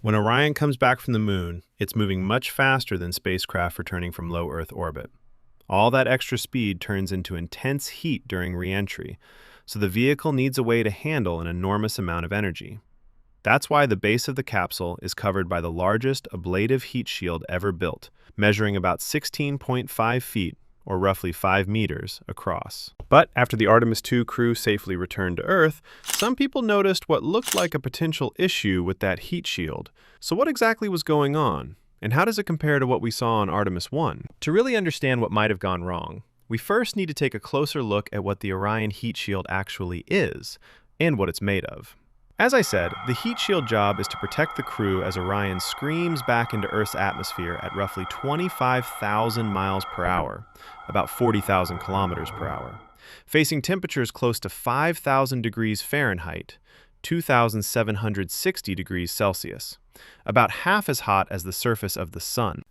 When Orion comes back from the moon, it's moving much faster than spacecraft returning from low Earth orbit. All that extra speed turns into intense heat during reentry, so the vehicle needs a way to handle an enormous amount of energy. That's why the base of the capsule is covered by the largest ablative heat shield ever built, measuring about 16.5 feet, or roughly 5 meters, across. But after the Artemis II crew safely returned to Earth, some people noticed what looked like a potential issue with that heat shield. So what exactly was going on? And how does it compare to what we saw on Artemis I? To really understand what might have gone wrong, we first need to take a closer look at what the Orion heat shield actually is, and what it's made of. As I said, the heat shield job is to protect the crew as Orion screams back into Earth's atmosphere at roughly 25,000 miles per hour, about 40,000 kilometers per hour, facing temperatures close to 5,000 degrees Fahrenheit, 2,760 degrees Celsius, about half as hot as the surface of the Sun.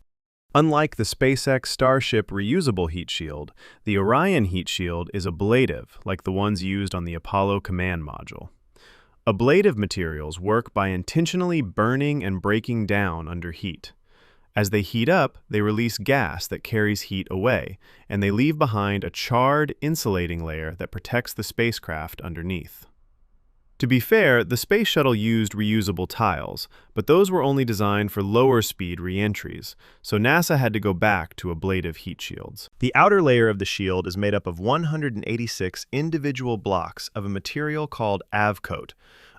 Unlike the Spacex Starship reusable heat shield, the Orion heat shield is ablative, like the ones used on the Apollo command module. Ablative materials work by intentionally burning and breaking down under heat. As they heat up, they release gas that carries heat away, and they leave behind a charred, insulating layer that protects the spacecraft underneath. To be fair, the space shuttle used reusable tiles, but those were only designed for lower-speed reentries, so NASA had to go back to ablative heat shields. The outer layer of the shield is made up of 186 individual blocks of a material called Avcoat,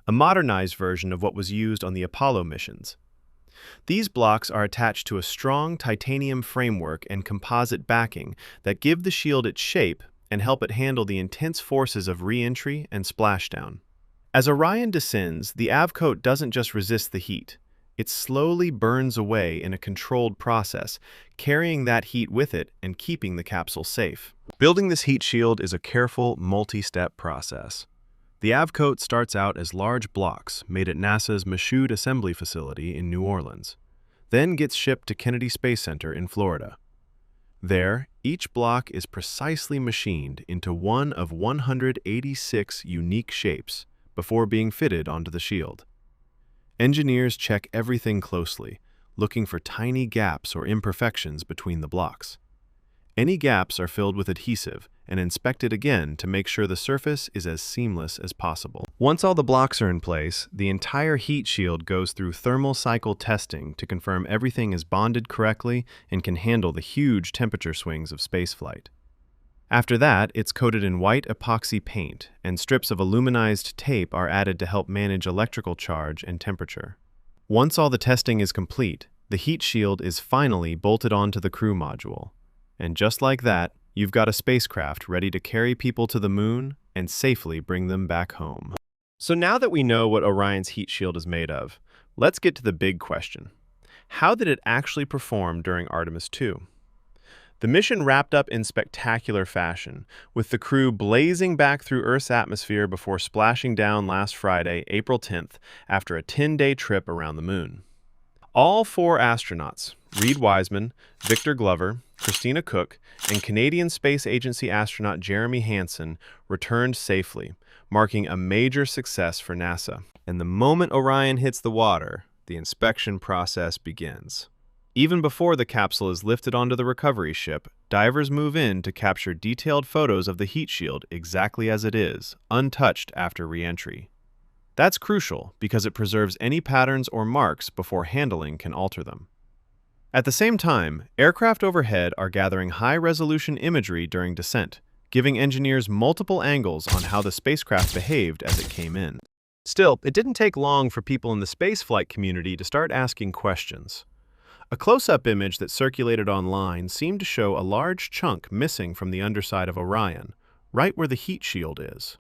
a modernized version of what was used on the Apollo missions. These blocks are attached to a strong titanium framework and composite backing that give the shield its shape and help it handle the intense forces of reentry and splashdown. As Orion descends, the Avcoat doesn't just resist the heat. It slowly burns away in a controlled process, carrying that heat with it and keeping the capsule safe. Building this heat shield is a careful, multi-step process. The Avcoat starts out as large blocks made at NASA's Michoud Assembly Facility in New Orleans, then gets shipped to Kennedy Space Center in Florida. There, each block is precisely machined into one of 186 unique shapes before being fitted onto the shield. Engineers check everything closely, looking for tiny gaps or imperfections between the blocks. Any gaps are filled with adhesive and inspected again to make sure the surface is as seamless as possible. Once all the blocks are in place, the entire heat shield goes through thermal cycle testing to confirm everything is bonded correctly and can handle the huge temperature swings of spaceflight. After that, it's coated in white epoxy paint, and strips of aluminized tape are added to help manage electrical charge and temperature. Once all the testing is complete, the heat shield is finally bolted onto the crew module. And just like that, you've got a spacecraft ready to carry people to the moon and safely bring them back home. So now that we know what Orion's heat shield is made of, let's get to the big question. How did it actually perform during Artemis II? The mission wrapped up in spectacular fashion, with the crew blazing back through Earth's atmosphere before splashing down last Friday, April 10th, after a 10-day trip around the moon. All 4 astronauts, Reed Wiseman, Victor Glover, Christina Cook, and Canadian Space Agency astronaut Jeremy Hansen, returned safely, marking a major success for NASA. And the moment Orion hits the water, the inspection process begins. Even before the capsule is lifted onto the recovery ship, divers move in to capture detailed photos of the heat shield exactly as it is, untouched after re-entry. That's crucial because it preserves any patterns or marks before handling can alter them. At the same time, aircraft overhead are gathering high-resolution imagery during descent, giving engineers multiple angles on how the spacecraft behaved as it came in. Still, it didn't take long for people in the spaceflight community to start asking questions. A close-up image that circulated online seemed to show a large chunk missing from the underside of Orion, right where the heat shield is.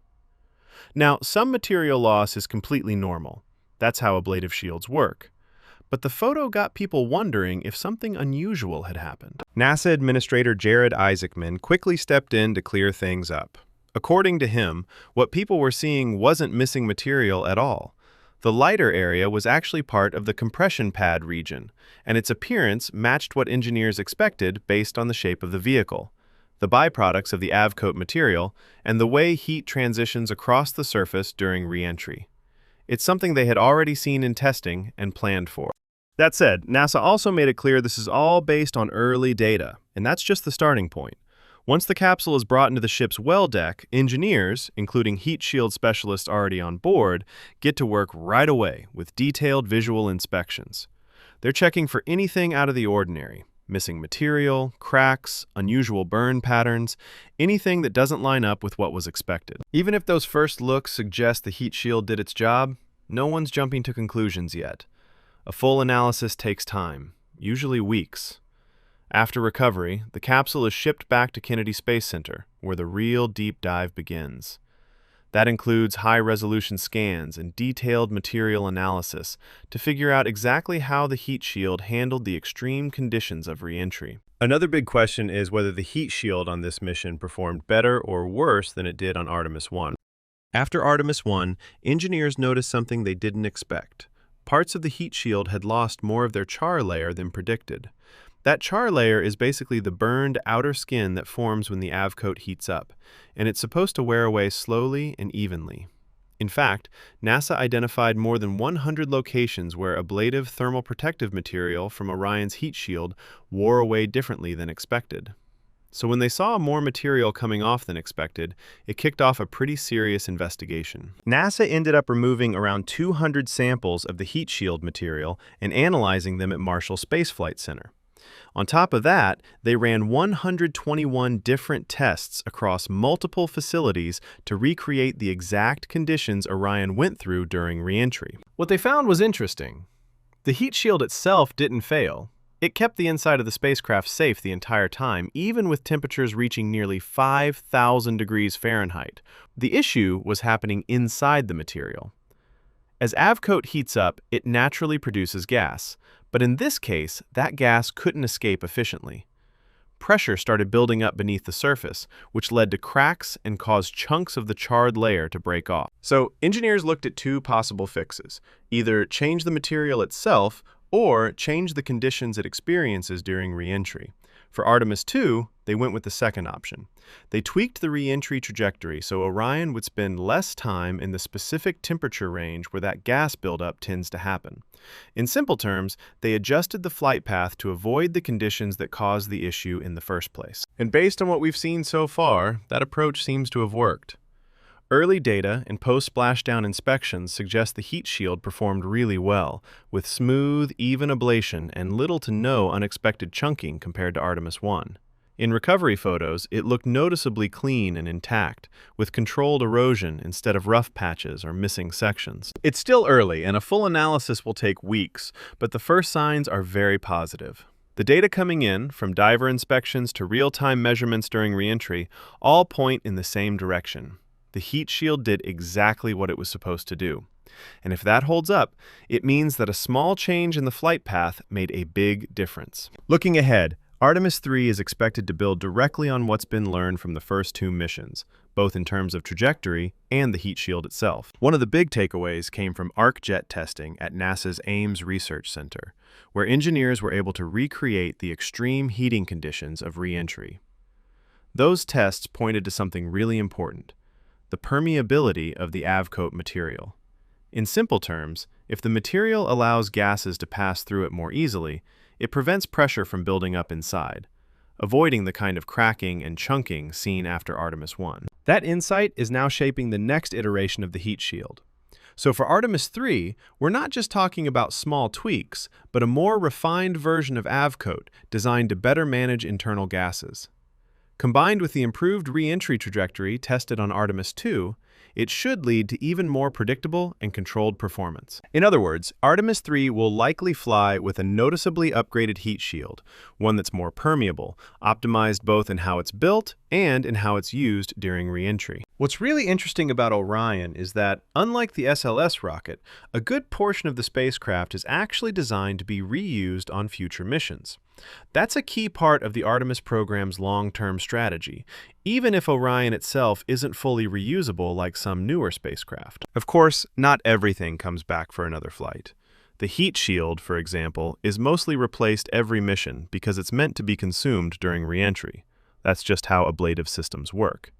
Now, some material loss is completely normal. That's how ablative shields work. But the photo got people wondering if something unusual had happened. NASA Administrator Jared Isaacman quickly stepped in to clear things up. According to him, what people were seeing wasn't missing material at all. The lighter area was actually part of the compression pad region, and its appearance matched what engineers expected based on the shape of the vehicle, the byproducts of the Avcoat material, and the way heat transitions across the surface during re-entry. It's something they had already seen in testing and planned for. That said, NASA also made it clear this is all based on early data, and that's just the starting point. Once the capsule is brought into the ship's well deck, engineers, including heat shield specialists already on board, get to work right away with detailed visual inspections. They're checking for anything out of the ordinary, missing material, cracks, unusual burn patterns, anything that doesn't line up with what was expected. Even if those first looks suggest the heat shield did its job, no one's jumping to conclusions yet. A full analysis takes time, usually weeks. After recovery, the capsule is shipped back to Kennedy Space Center, where the real deep dive begins. That includes high-resolution scans and detailed material analysis to figure out exactly how the heat shield handled the extreme conditions of reentry. Another big question is whether the heat shield on this mission performed better or worse than it did on Artemis I. After Artemis I, engineers noticed something they didn't expect. Parts of the heat shield had lost more of their char layer than predicted. That char layer is basically the burned outer skin that forms when the Avcoat heats up, and it's supposed to wear away slowly and evenly. In fact, NASA identified more than 100 locations where ablative thermal protective material from Orion's heat shield wore away differently than expected. So when they saw more material coming off than expected, it kicked off a pretty serious investigation. NASA ended up removing around 200 samples of the heat shield material and analyzing them at Marshall Space Flight Center. On top of that, they ran 121 different tests across multiple facilities to recreate the exact conditions Orion went through during reentry. What they found was interesting. The heat shield itself didn't fail. It kept the inside of the spacecraft safe the entire time, even with temperatures reaching nearly 5,000 degrees Fahrenheit. The issue was happening inside the material. As Avcoat heats up, it naturally produces gas. But in this case, that gas couldn't escape efficiently. Pressure started building up beneath the surface, which led to cracks and caused chunks of the charred layer to break off. So, engineers looked at two possible fixes: either change the material itself or change the conditions it experiences during reentry. For Artemis II, they went with the second option. They tweaked the reentry trajectory so Orion would spend less time in the specific temperature range where that gas buildup tends to happen. In simple terms, they adjusted the flight path to avoid the conditions that caused the issue in the first place. And based on what we've seen so far, that approach seems to have worked. Early data and post-splashdown inspections suggest the heat shield performed really well, with smooth, even ablation and little to no unexpected chunking compared to Artemis I. In recovery photos, it looked noticeably clean and intact, with controlled erosion instead of rough patches or missing sections. It's still early, and a full analysis will take weeks, but the first signs are very positive. The data coming in, from diver inspections to real-time measurements during reentry, all point in the same direction. The heat shield did exactly what it was supposed to do. And if that holds up, it means that a small change in the flight path made a big difference. Looking ahead, Artemis III is expected to build directly on what's been learned from the first two missions, both in terms of trajectory and the heat shield itself. One of the big takeaways came from arc jet testing at NASA's Ames Research Center, where engineers were able to recreate the extreme heating conditions of reentry. Those tests pointed to something really important: the permeability of the Avcoat material. In simple terms, if the material allows gases to pass through it more easily, it prevents pressure from building up inside, avoiding the kind of cracking and chunking seen after Artemis I. That insight is now shaping the next iteration of the heat shield. So for Artemis III, we're not just talking about small tweaks, but a more refined version of Avcoat designed to better manage internal gases. Combined with the improved re-entry trajectory tested on Artemis II, it should lead to even more predictable and controlled performance. In other words, Artemis III will likely fly with a noticeably upgraded heat shield, one that's more permeable, optimized both in how it's built and in how it's used during re-entry. What's really interesting about Orion is that, unlike the SLS rocket, a good portion of the spacecraft is actually designed to be reused on future missions. That's a key part of the Artemis program's long-term strategy, even if Orion itself isn't fully reusable like some newer spacecraft. Of course, not everything comes back for another flight. The heat shield, for example, is mostly replaced every mission because it's meant to be consumed during re-entry. That's just how ablative systems work.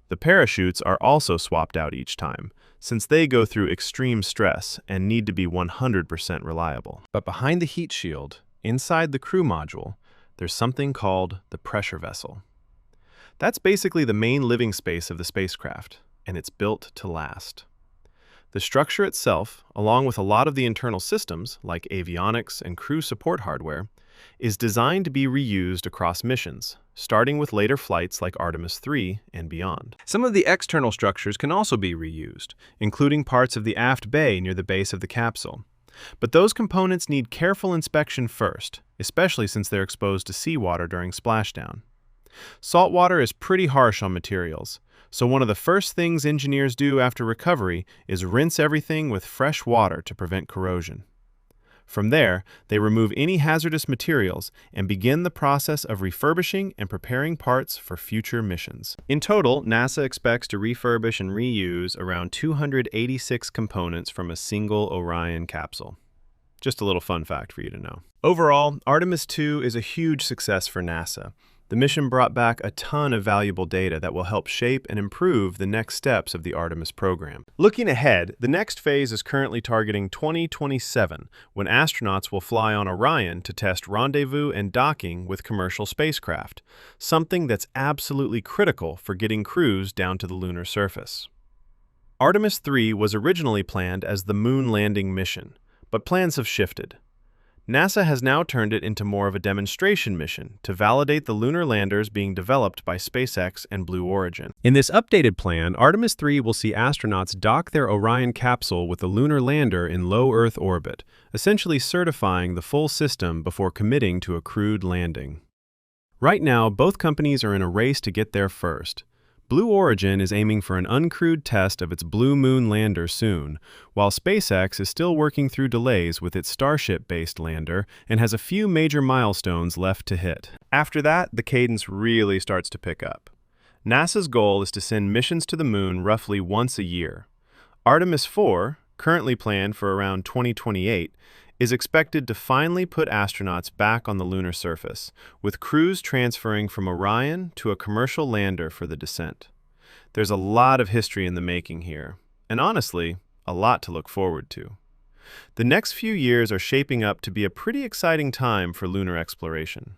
The parachutes are also swapped out each time, since they go through extreme stress and need to be 100% reliable. But behind the heat shield, inside the crew module, there's something called the pressure vessel. That's basically the main living space of the spacecraft, and it's built to last. The structure itself, along with a lot of the internal systems, like avionics and crew support hardware, is designed to be reused across missions, starting with later flights like Artemis II and beyond. Some of the external structures can also be reused, including parts of the aft bay near the base of the capsule. But those components need careful inspection first, especially since they're exposed to seawater during splashdown. Salt water is pretty harsh on materials, so one of the first things engineers do after recovery is rinse everything with fresh water to prevent corrosion. From there, they remove any hazardous materials and begin the process of refurbishing and preparing parts for future missions. In total, NASA expects to refurbish and reuse around 286 components from a single Orion capsule. Just a little fun fact for you to know. Overall, Artemis II is a huge success for NASA. The mission brought back a ton of valuable data that will help shape and improve the next steps of the Artemis program. Looking ahead, the next phase is currently targeting 2027, when astronauts will fly on Orion to test rendezvous and docking with commercial spacecraft, something that's absolutely critical for getting crews down to the lunar surface. Artemis III was originally planned as the moon landing mission, but plans have shifted. NASA has now turned it into more of a demonstration mission to validate the lunar landers being developed by Spacex and Blue Origin. In this updated plan, Artemis III will see astronauts dock their Orion capsule with the lunar lander in low Earth orbit, essentially certifying the full system before committing to a crewed landing. Right now, both companies are in a race to get there first. Blue Origin is aiming for an uncrewed test of its Blue Moon lander soon, while SpaceX is still working through delays with its Starship-based lander and has a few major milestones left to hit. After that, the cadence really starts to pick up. NASA's goal is to send missions to the moon roughly once a year. Artemis IV, currently planned for around 2028, is expected to finally put astronauts back on the lunar surface, with crews transferring from Orion to a commercial lander for the descent. There's a lot of history in the making here, and honestly, a lot to look forward to. The next few years are shaping up to be a pretty exciting time for lunar exploration.